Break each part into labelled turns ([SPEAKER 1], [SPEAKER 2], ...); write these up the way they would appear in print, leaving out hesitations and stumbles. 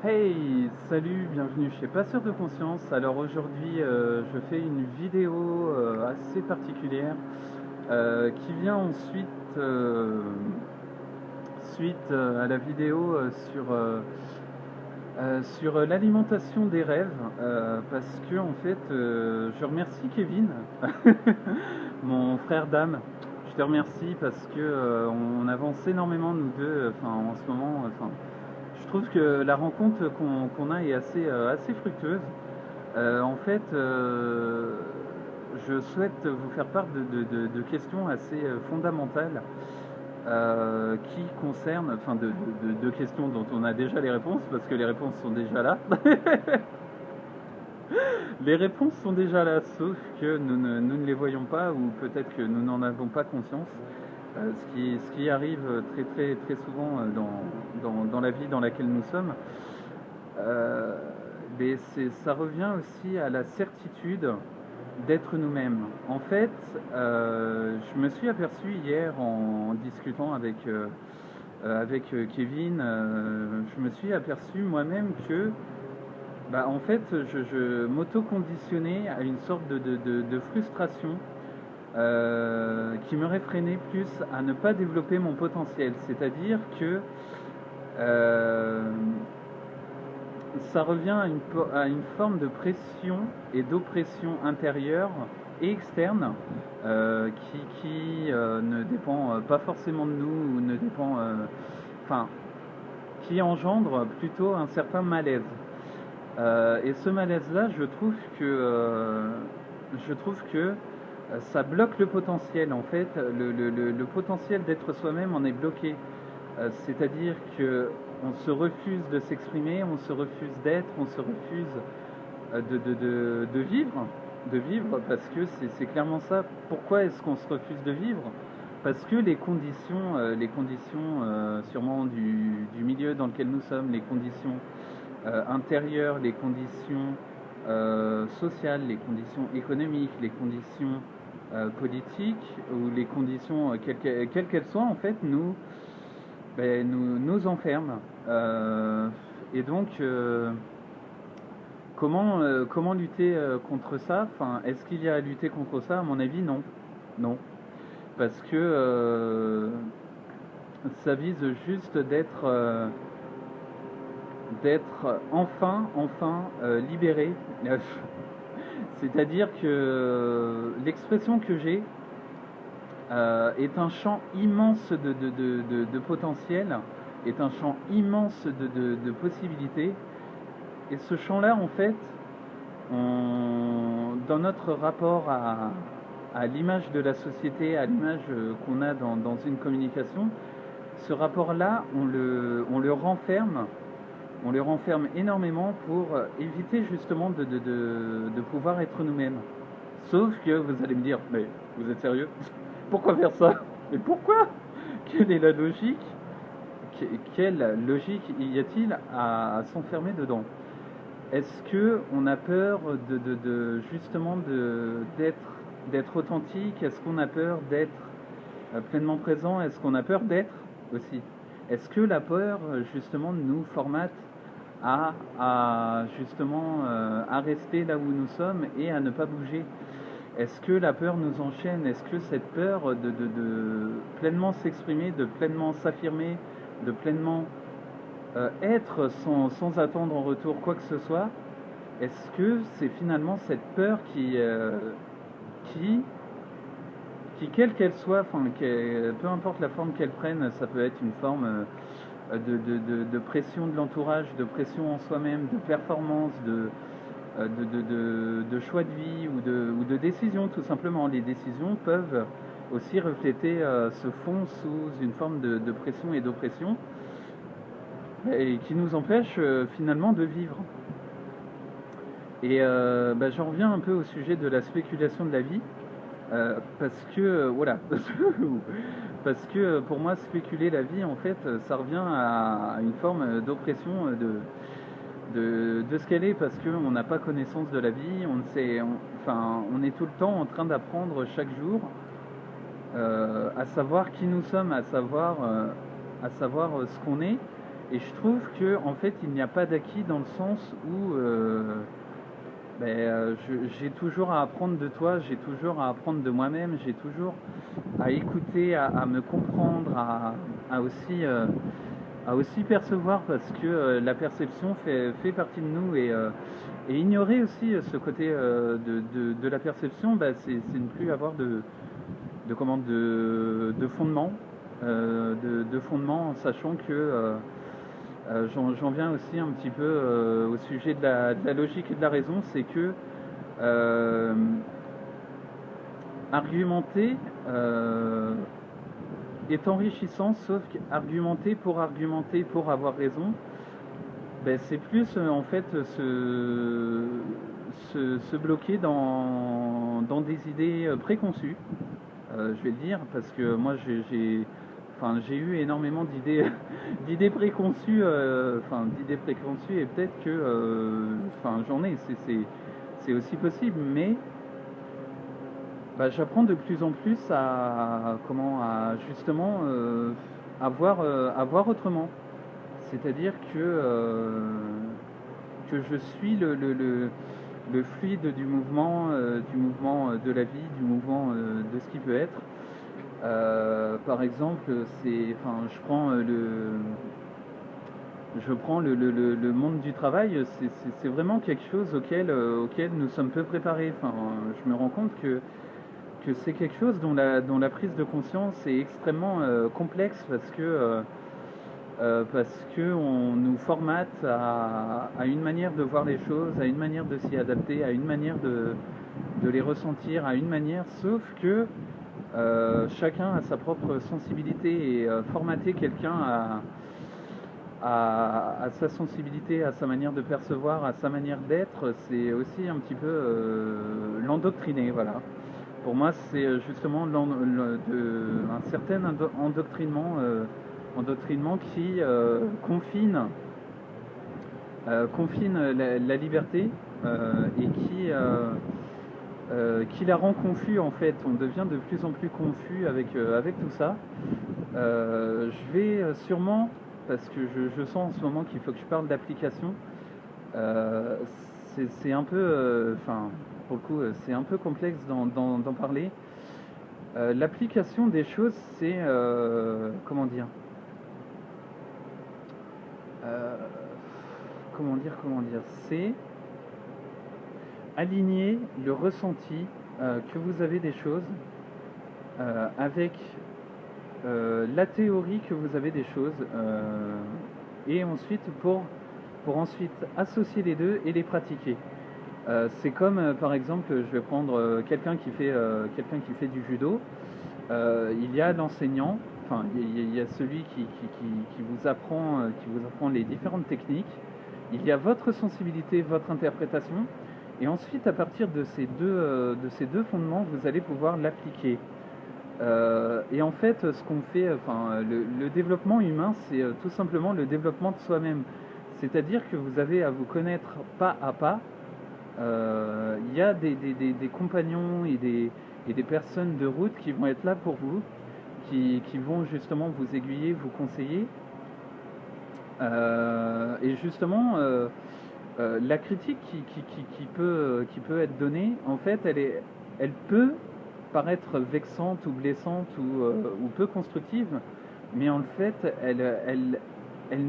[SPEAKER 1] Hey, salut, bienvenue chez Passeur de Conscience. Alors aujourd'hui, je fais une vidéo assez particulière qui vient ensuite à la vidéo sur l'alimentation des rêves, parce que en fait, je remercie Kevin, mon frère d'âme. Je te remercie parce que on avance énormément nous deux, enfin en ce moment, enfin. Je trouve que la rencontre qu'on a est assez fructueuse. En fait, je souhaite vous faire part de questions assez fondamentales qui concernent, enfin de questions dont on a déjà les réponses, parce que les réponses sont déjà là. Les réponses sont déjà là, sauf que nous ne les voyons pas, ou peut-être que nous n'en avons pas conscience. Ce qui arrive très souvent dans la vie dans laquelle nous sommes. Euh, mais ça revient aussi à la certitude d'être nous-mêmes. En fait, je me suis aperçu hier en discutant avec Kevin, je me suis aperçu moi-même que, en fait, je m'auto-conditionnais à une sorte de frustration qui me réfrénait plus à ne pas développer mon potentiel. C'est-à-dire que euh, ça revient à une forme de pression et d'oppression intérieure et externe qui ne dépend pas forcément de nous, ou ne dépend, enfin, qui engendre plutôt un certain malaise. Et ce malaise-là, je trouve que ça bloque le potentiel. En fait, le potentiel d'être soi-même en est bloqué. C'est-à-dire que on se refuse de s'exprimer, on se refuse d'être, on se refuse de vivre, parce que c'est clairement ça. Pourquoi est-ce qu'on se refuse de vivre? Parce que les conditions sûrement du milieu dans lequel nous sommes, les conditions intérieures, les conditions sociales, les conditions économiques, les conditions politiques, ou les conditions quelles qu'elles soient, en fait, nous enferment. Et donc, comment lutter contre ça? Enfin, est-ce qu'il y a à lutter contre ça? À mon avis, non. Non. Parce que ça vise juste d'être enfin libéré. C'est-à-dire que l'expression que j'ai est un champ immense de potentiel, est un champ immense de possibilités. Et ce champ-là, en fait, dans notre rapport à l'image de la société, à l'image qu'on a dans une communication, ce rapport-là, on le renferme énormément pour éviter justement de pouvoir être nous-mêmes. Sauf que vous allez me dire, mais vous êtes sérieux? Pourquoi faire ça? Mais pourquoi? Quelle est la logique? Quelle logique y a-t-il à s'enfermer dedans? Est-ce que on a peur justement d'être authentique? Est-ce qu'on a peur d'être pleinement présent? Est-ce qu'on a peur d'être aussi? Est-ce que la peur justement nous formate à justement à rester là où nous sommes et à ne pas bouger? Est-ce que la peur nous enchaîne? Est-ce que cette peur de pleinement s'exprimer, de pleinement s'affirmer, de pleinement être sans attendre en retour quoi que ce soit, est-ce que c'est finalement cette peur qui, quelle qu'elle soit, enfin, peu importe la forme qu'elle prenne, ça peut être une forme de pression de l'entourage, de pression en soi-même, de performance, de choix de vie, ou de décision, tout simplement. Les décisions peuvent aussi refléter ce fond sous une forme de pression et d'oppression, et qui nous empêche finalement de vivre. Et j'en reviens un peu au sujet de la spéculation de la vie, parce que voilà, parce que pour moi, spéculer la vie, en fait, ça revient à une forme d'oppression de ce qu'elle est, parce qu'on n'a pas connaissance de la vie. On ne sait, enfin, on est tout le temps en train d'apprendre chaque jour à savoir qui nous sommes, à savoir ce qu'on est. Et je trouve que en fait, il n'y a pas d'acquis dans le sens où j'ai toujours à apprendre de toi, j'ai toujours à apprendre de moi-même, j'ai toujours à écouter, à me comprendre, à aussi, à aussi percevoir parce que la perception fait partie de nous et ignorer aussi ce côté de la perception, c'est ne plus avoir de fondement, de fondement en sachant que j'en viens aussi un petit peu au sujet de la logique et de la raison, c'est que euh, argumenter est enrichissant, sauf qu'argumenter pour avoir raison, c'est plus en fait se bloquer dans des idées préconçues, je vais le dire, parce que moi j'ai eu énormément d'idées d'idées préconçues, d'idées préconçues et peut-être que j'en ai, c'est aussi possible, mais j'apprends de plus en plus à justement à voir autrement. C'est-à-dire que je suis le fluide du mouvement de la vie, du mouvement de ce qui peut être. Par exemple, je prends le monde du travail, c'est vraiment quelque chose auquel nous sommes peu préparés. Je me rends compte que c'est quelque chose dont la prise de conscience est extrêmement complexe parce que on nous formate à une manière de voir les choses, à une manière de s'y adapter, à une manière de les ressentir, à une manière, sauf que chacun a sa propre sensibilité et formater quelqu'un à sa sensibilité, à sa manière de percevoir, à sa manière d'être, c'est aussi un petit peu l'endoctriner, voilà. Pour moi, c'est justement un certain endoctrinement qui confine la liberté et qui la rend confus en fait. On devient de plus en plus confus avec tout ça. Je vais sûrement, parce que je sens en ce moment qu'il faut que je parle d'application, euh, c'est un peu, pour le coup, c'est un peu complexe d'en parler. L'application des choses, c'est, euh, comment dire, c'est aligner le ressenti que vous avez des choses avec la théorie que vous avez des choses et ensuite pour ensuite associer les deux et les pratiquer. C'est comme par exemple, je vais prendre quelqu'un qui fait du judo. Il y a l'enseignant, il y a celui qui qui vous apprend les différentes techniques. Il y a votre sensibilité, votre interprétation, et ensuite à partir de ces deux fondements, vous allez pouvoir l'appliquer. Et en fait, ce qu'on fait, le développement humain, c'est tout simplement le développement de soi-même. C'est-à-dire que vous avez à vous connaître pas à pas. Il y a des compagnons et des personnes de route qui vont être là pour vous, qui vont justement vous aiguiller, vous conseiller. Et justement, la critique qui peut être donnée, en fait, elle peut paraître vexante ou blessante ou peu constructive, mais en fait, elle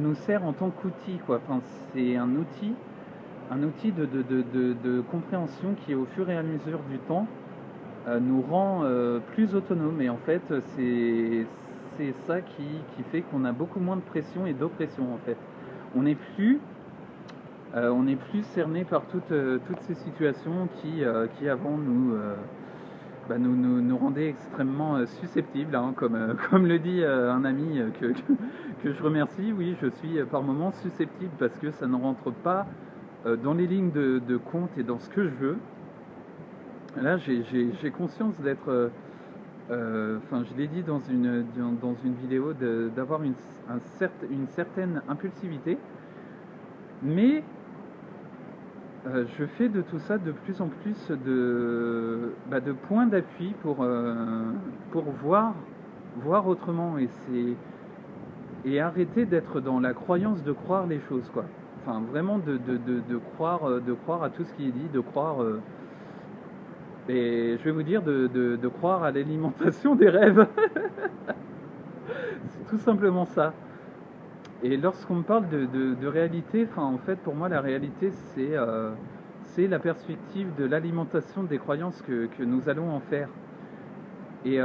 [SPEAKER 1] nous sert en tant qu'outil, quoi. C'est un outil de compréhension qui, au fur et à mesure du temps, nous rend plus autonomes. Et en fait, c'est ça qui fait qu'on a beaucoup moins de pression et d'oppression, en fait. On n'est plus, on n'est plus cerné par toutes ces situations qui avant nous rendaient extrêmement susceptibles, hein, comme le dit un ami que je remercie. Oui, je suis par moments susceptible parce que ça ne rentre pas dans les lignes de compte et dans ce que je veux. Là, j'ai conscience d'être, je l'ai dit dans une vidéo, d'avoir une certaine impulsivité, mais je fais de tout ça de plus en plus de points d'appui pour voir autrement. Et et arrêter d'être dans la croyance de croire les choses, quoi. Enfin, vraiment de croire à tout ce qui est dit, de croire. Et je vais vous dire de croire à l'alimentation des rêves. C'est tout simplement ça. Et lorsqu'on me parle de réalité, enfin, en fait, pour moi, la réalité, c'est la perspective de l'alimentation des croyances que nous allons en faire. Et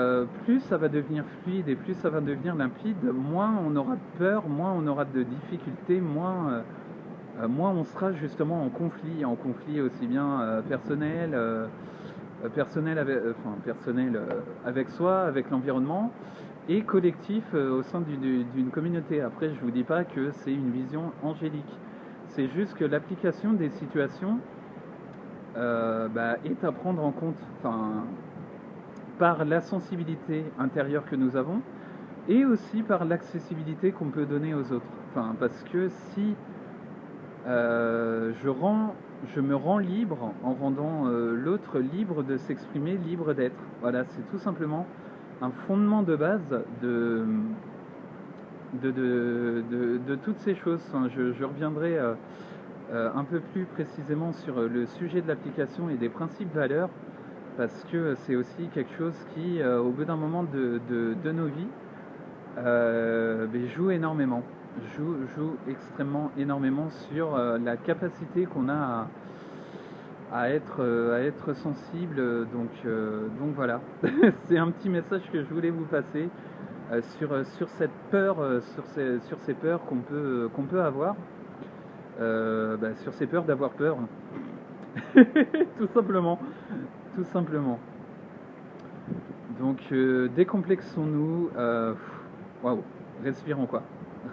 [SPEAKER 1] plus ça va devenir fluide et plus ça va devenir limpide, moins on aura de peur, moins on aura de difficultés, moins on sera justement en conflit aussi bien personnel avec soi, avec l'environnement, et collectif au sein d'une communauté. Après, je vous dis pas que c'est une vision angélique. C'est juste que l'application des situations est à prendre en compte, enfin, par la sensibilité intérieure que nous avons, et aussi par l'accessibilité qu'on peut donner aux autres. Enfin, parce que si je me rends libre en rendant l'autre libre de s'exprimer, libre d'être. Voilà, c'est tout simplement un fondement de base de toutes ces choses. Enfin, je reviendrai un peu plus précisément sur le sujet de l'application et des principes valeurs, parce que c'est aussi quelque chose qui, au bout d'un moment de nos vies, joue énormément. Joue extrêmement énormément sur la capacité qu'on a à être sensible. Donc voilà, c'est un petit message que je voulais vous passer sur cette peur, sur ces peurs qu'on peut avoir, sur ces peurs d'avoir peur, tout simplement, tout simplement. Donc décomplexons-nous, waouh, respirons quoi,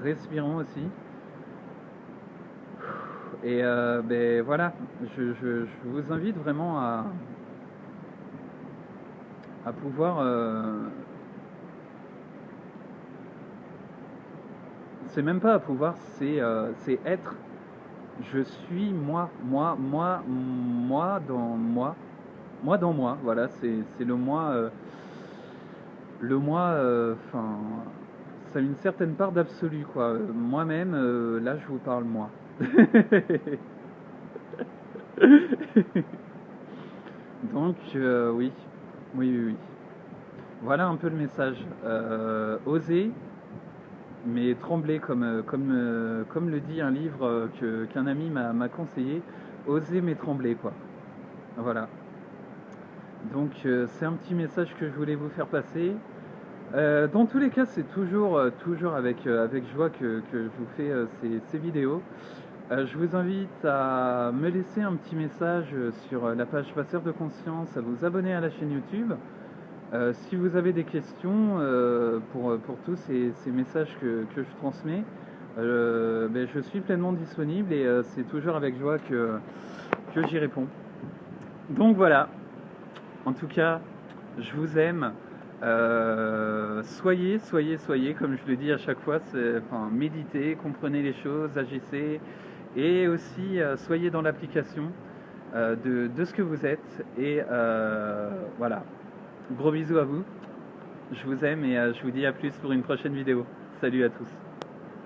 [SPEAKER 1] respirons aussi. Et voilà, je vous invite vraiment à pouvoir. C'est même pas à pouvoir, c'est être. Je suis moi dans moi. Voilà, c'est le moi. Le moi, enfin, ça a une certaine part d'absolu, quoi. Moi-même, là, je vous parle moi. Donc, oui. Voilà un peu le message. Oser, mais trembler, comme le dit un livre qu'un ami m'a conseillé. Oser, mais trembler, quoi. Voilà. Donc, c'est un petit message que je voulais vous faire passer. Dans tous les cas, c'est toujours avec joie que je vous fais ces vidéos. Je vous invite à me laisser un petit message sur la page Passeur de Conscience, à vous abonner à la chaîne YouTube. Si vous avez des questions pour tous ces messages que je transmets, je suis pleinement disponible et c'est toujours avec joie que j'y réponds. Donc voilà, en tout cas, je vous aime. Soyez, comme je le dis à chaque fois, méditez, comprenez les choses, agissez, et aussi soyez dans l'application de ce que vous êtes. Et voilà, gros bisous à vous, je vous aime et je vous dis à plus pour une prochaine vidéo. Salut à tous.